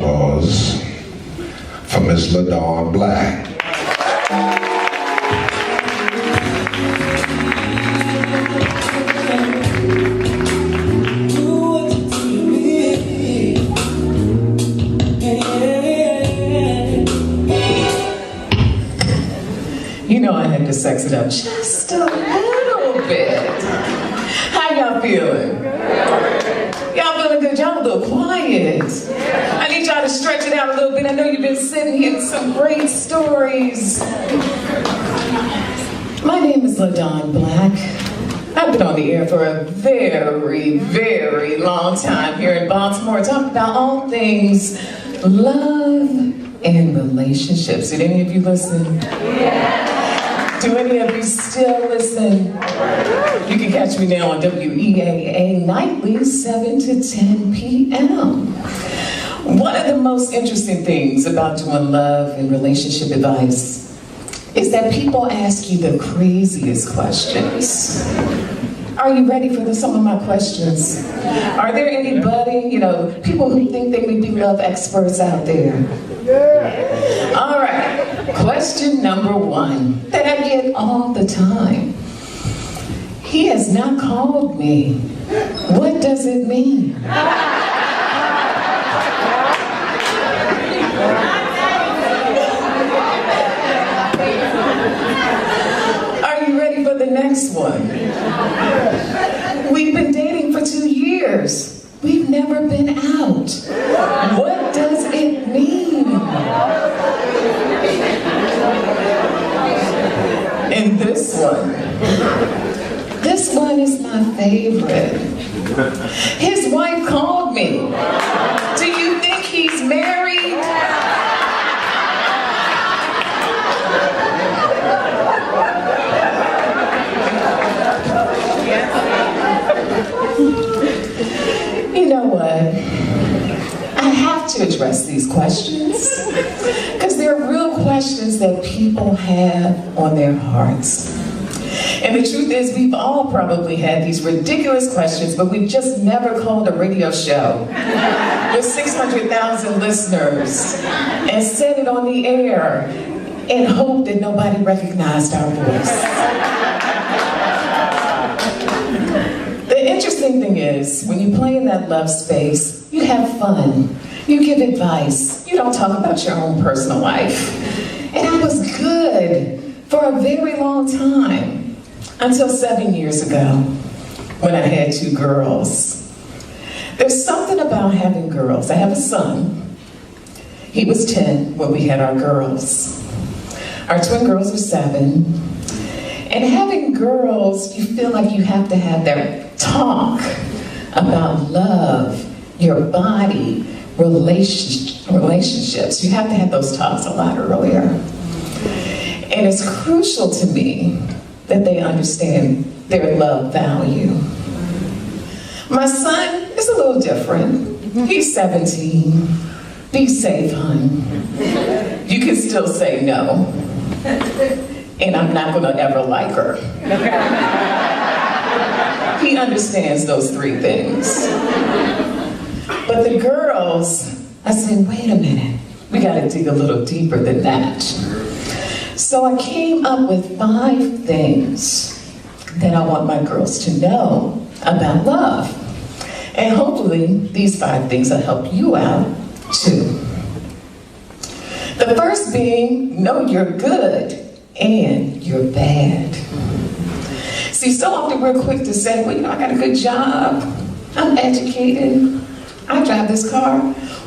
applause for Miss LaDawn Black. You know I had to sex it up just a little bit. How y'all feeling? Y'all feeling good? Y'all a little quiet. I need y'all to stretch it out a little bit. I know you've been sitting here with some great stories. My name is LaDawn Black. I've been on the air for a very, very long time here in Baltimore, talking about all things love and relationships. Did any of you listen? Yeah. Do any of you still listen? You can catch me now on WEAA nightly, 7 to 10 p.m. One of the most interesting things about doing love and relationship advice is that people ask you the craziest questions. Are you ready for some of my questions? Are there anybody, people who think they may be love experts out there? Yeah. All right, question number 1 that I get all the time. He has not called me. What does it mean? Are you ready for the next one? We've been dating for 2 years. We've never been out. What does it mean? And this one is my favorite. His wife called me. Do you think he's married? You know what? I have to address these questions because they're real questions that people have on their hearts. And the truth is, we've all probably had these ridiculous questions, but we've just never called a radio show with 600,000 listeners and said it on the air and hoped that nobody recognized our voice. The interesting thing is, when you play in that love space, you have fun, you give advice, you don't talk about your own personal life. And I was good for a very long time, until 7 years ago, when I had 2 girls. There's something about having girls. I have a son. He was 10 when we had our girls. Our twin girls are 7. And having girls, you feel like you have to have that talk about love, your body, relationships. You have to have those talks a lot earlier. And it's crucial to me that they understand their love value. My son is a little different. He's 17. Be safe, hon. You can still say no. And I'm not gonna ever like her. He understands those 3 things. But the girls, I said, wait a minute. We gotta dig a little deeper than that. So I came up with 5 things that I want my girls to know about love. And hopefully these 5 things will help you out too. The first being, know you're good and you're bad. See, so often we're quick to say, well, I got a good job, I'm educated, I drive this car.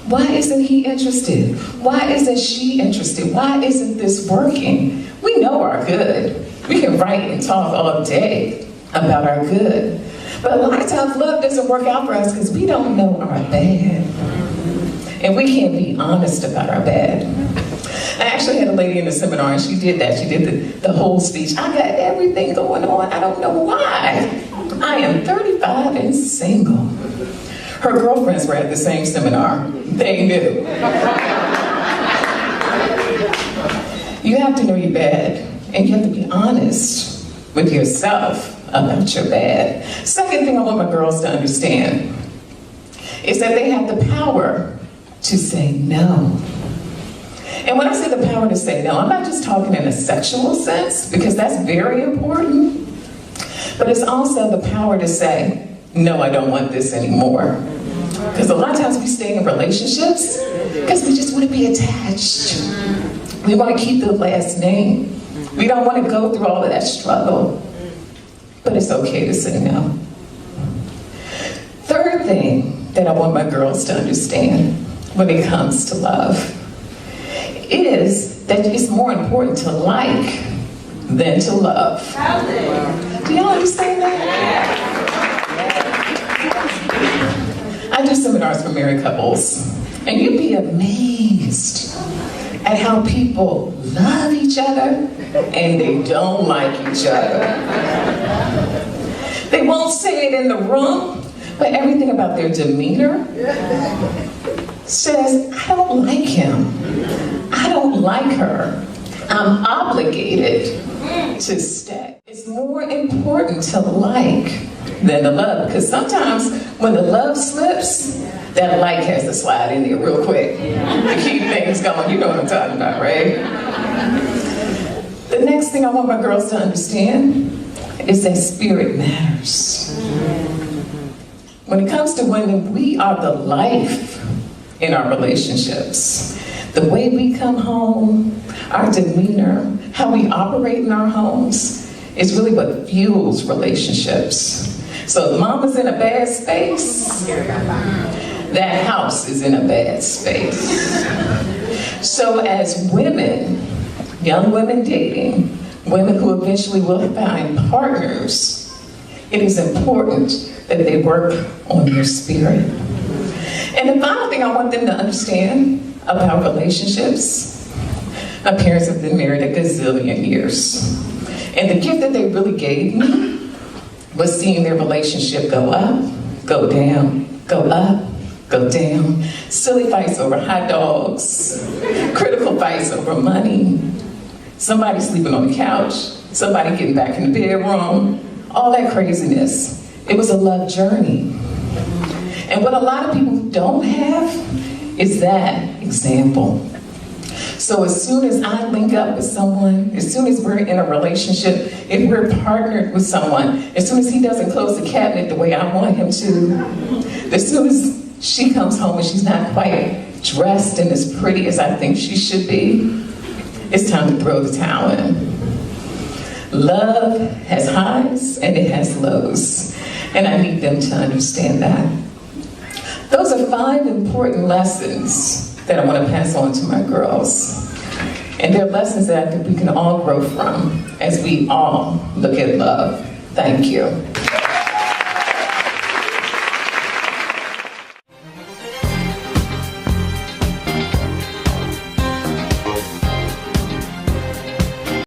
Why isn't he interested? Why isn't she interested? Why isn't this working? We know our good. We can write and talk all day about our good. But a lot of times love doesn't work out for us because we don't know our bad. And we can't be honest about our bad. I actually had a lady in the seminar and she did that. She did the whole speech. I got everything going on. I don't know why. I am 35 and single. Her girlfriends were at the same seminar. They knew. You have to know your bad, and you have to be honest with yourself about your bad. Second thing I want my girls to understand is that they have the power to say no. And when I say the power to say no, I'm not just talking in a sexual sense, because that's very important, but it's also the power to say, no, I don't want this anymore. Because a lot of times we stay in relationships because we just want to be attached. We want to keep the last name. We don't want to go through all of that struggle. But it's okay to say no. Third thing that I want my girls to understand when it comes to love is that it's more important to like than to love. Do y'all understand that? I do seminars for married couples, and you'd be amazed at how people love each other and they don't like each other. They won't say it in the room, but everything about their demeanor says, I don't like him. I don't like her. I'm obligated to stay. It's more important to like than to love, because sometimes when the love slips, that like has to slide in there real quick to keep things going. You know what I'm talking about, right? The next thing I want my girls to understand is that spirit matters. When it comes to women, we are the life in our relationships. The way we come home, our demeanor, how we operate in our homes is really what fuels relationships. So if mama's in a bad space, that house is in a bad space. So as women, young women dating, women who eventually will find partners, it is important that they work on their spirit. And the final thing I want them to understand about relationships, my parents have been married a gazillion years. And the gift that they really gave me was seeing their relationship go up, go down, go up, go down. Silly fights over hot dogs, critical fights over money, somebody sleeping on the couch, somebody getting back in the bedroom, all that craziness. It was a love journey. And what a lot of people don't have is that example. So as soon as I link up with someone, as soon as we're in a relationship, if we're partnered with someone, as soon as he doesn't close the cabinet the way I want him to, as soon as she comes home and she's not quite dressed and as pretty as I think she should be, it's time to throw the towel in. Love has highs and it has lows, and I need them to understand that. Those are 5 important lessons that I want to pass on to my girls. And they're lessons that I think we can all grow from as we all look at love. Thank you.